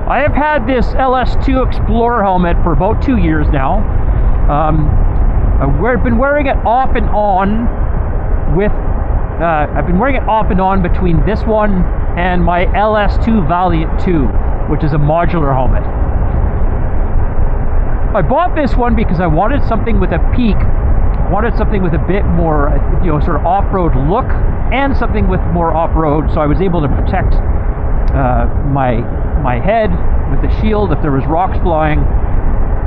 I have had this LS2 Explorer helmet for about 2 years now. I've been wearing it off and on with I've been wearing it off and on between this one and my LS2 Valiant 2, which is a modular helmet. I bought this one because I wanted something with a peak. I wanted something with a bit more, sort of off-road look, and something with more off-road, so I was able to protect my head with the shield if there was rocks flying,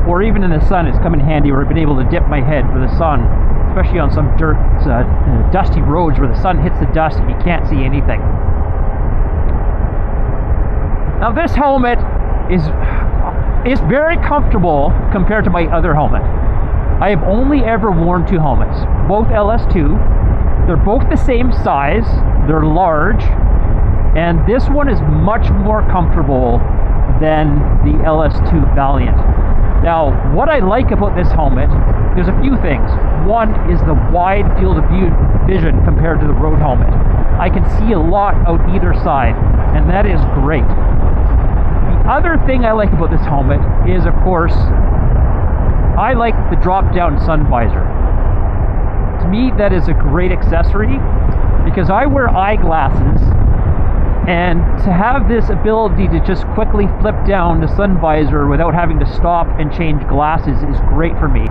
or even in the sun. It's come in handy where I've been able to dip my head for the sun, especially on some dirt, dusty roads where the sun hits the dust and you can't see anything. Now this helmet is very comfortable compared to my other helmet. I have only ever worn 2 helmets, both LS2. They're both the same size, they're large, and this one is much more comfortable than the LS2 Valiant. Now, what I like about this helmet, there's a few things. One is the wide field of vision compared to the road helmet. I can see a lot out either side, and that is great. The other thing I like about this helmet is, of course, I like the drop-down sun visor. To me, that is a great accessory because I wear eyeglasses, and to have this ability to just quickly flip down the sun visor without having to stop and change glasses is great for me.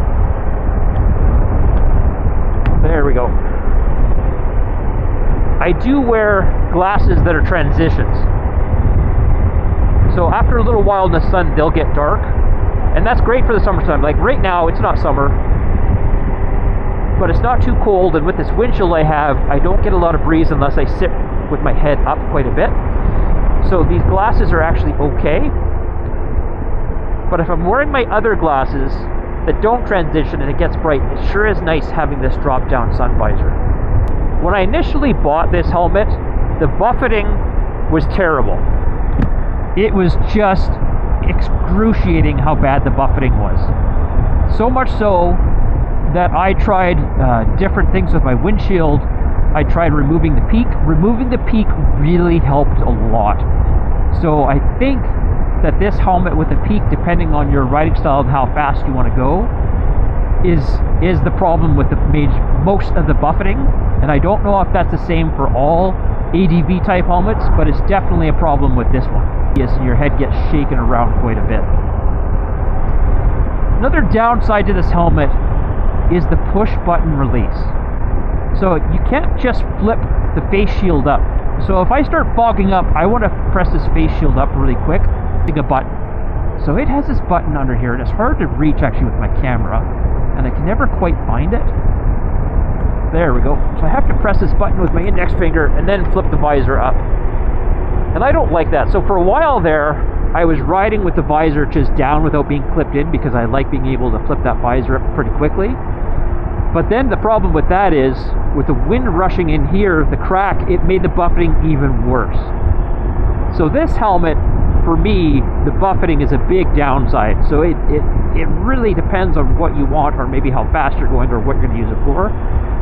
There we go. I do wear glasses that are transitions. So after a little while in the sun, they'll get dark. And that's great for the summertime. Like right now, it's not summer, but it's not too cold. And with this windshield I have, I don't get a lot of breeze unless I sit with my head up quite a bit. So these glasses are actually okay. But if I'm wearing my other glasses that don't transition and it gets bright, it sure is nice having this drop-down sun visor. When I initially bought this helmet, the buffeting was terrible. It was just excruciating how bad the buffeting was. So much so that I tried different things with my windshield. I tried removing the peak. Removing the peak really helped a lot. So I think that this helmet with a peak, depending on your riding style and how fast you want to go, is the problem with most of the buffeting. And I don't know if that's the same for all ADV type helmets, but it's definitely a problem with this one. Yes, and your head gets shaken around quite a bit. Another downside to this helmet is the push button release. So you can't just flip the face shield up. So if I start fogging up, I want to press this face shield up really quick. A button. So it has this button under here, and it's hard to reach actually with my camera, and I can never quite find it. There we go. So I have to press this button with my index finger and then flip the visor up. And I don't like that. So for a while there, I was riding with the visor just down without being clipped in because I like being able to flip that visor up pretty quickly. But then the problem with that is, with the wind rushing in here, the crack, it made the buffeting even worse. So this helmet, for me, the buffeting is a big downside. So it really depends on what you want, or maybe how fast you're going, or what you're going to use it for.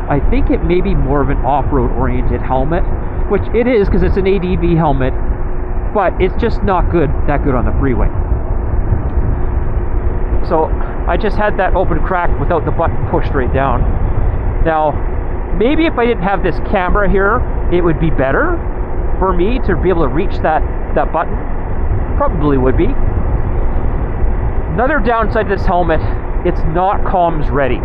I think it may be more of an off-road oriented helmet, which it is because it's an ADV helmet, but it's just not that good on the freeway. So I just had that open crack without the button pushed straight down. Now, maybe if I didn't have this camera here, it would be better for me to be able to reach that button. Probably would be. Another downside to this helmet, it's not comms ready.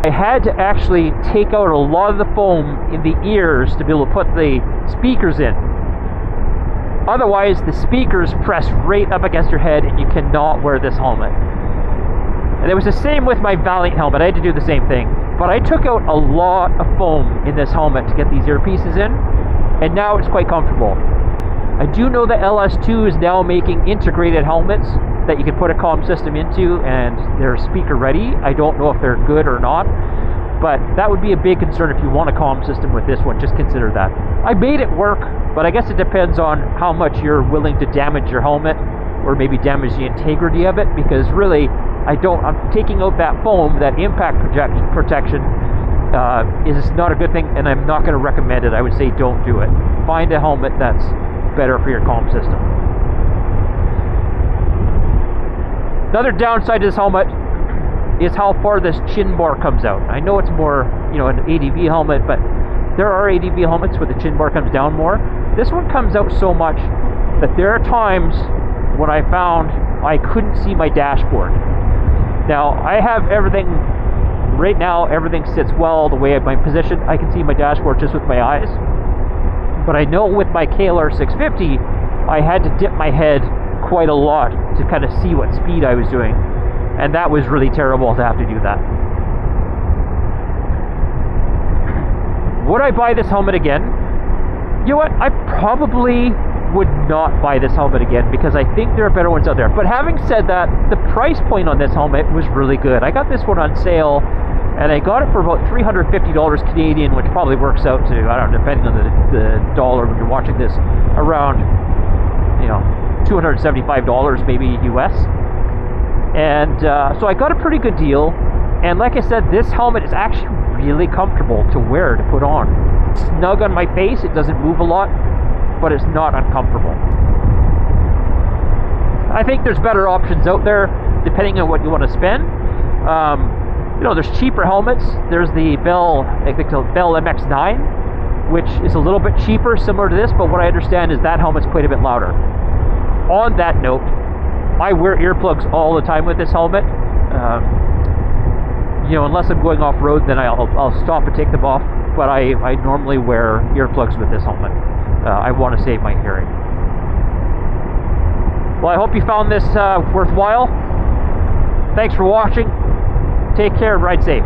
I had to actually take out a lot of the foam in the ears to be able to put the speakers in. Otherwise, the speakers press right up against your head and you cannot wear this helmet. And it was the same with my Valiant helmet. I had to do the same thing. But I took out a lot of foam in this helmet to get these earpieces in, and now it's quite comfortable. I do know that LS2 is now making integrated helmets that you can put a comm system into, and they're speaker ready. I don't know if they're good or not, but that would be a big concern if you want a comm system with this one. Just consider that. I made it work, but I guess it depends on how much you're willing to damage your helmet, or maybe damage the integrity of it, because really, I'm taking out that foam, that impact protection is not a good thing, and I'm not going to recommend it. I would say don't do it. Find a helmet that's better for your comm system. Another downside to this helmet is how far this chin bar comes out. I know it's more, you know, an ADV helmet, but there are ADV helmets where the chin bar comes down more. This one comes out so much that there are times when I found I couldn't see my dashboard. Now, I have everything, right now everything sits well the way my position. I can see my dashboard just with my eyes. But I know with my KLR 650, I had to dip my head quite a lot to kind of see what speed I was doing. And that was really terrible to have to do that. Would I buy this helmet again? You know what? I probably would not buy this helmet again because I think there are better ones out there. But having said that, the price point on this helmet was really good. I got this one on sale and I got it for about $350 Canadian, which probably works out to, I don't know, depending on the dollar when you're watching this, around, you know, $275 maybe US. And so I got a pretty good deal. And like I said, this helmet is actually really comfortable to wear, to put on. It's snug on my face, it doesn't move a lot, but it's not uncomfortable. I think there's better options out there, depending on what you want to spend. You know, there's cheaper helmets. There's the Bell, I think the Bell MX-9, which is a little bit cheaper, similar to this, but what I understand is that helmet's quite a bit louder. On that note, I wear earplugs all the time with this helmet. You know, unless I'm going off-road, then I'll stop and take them off, but I normally wear earplugs with this helmet. I want to save my hearing. Well, I hope you found this worthwhile. Thanks for watching. Take care and ride safe.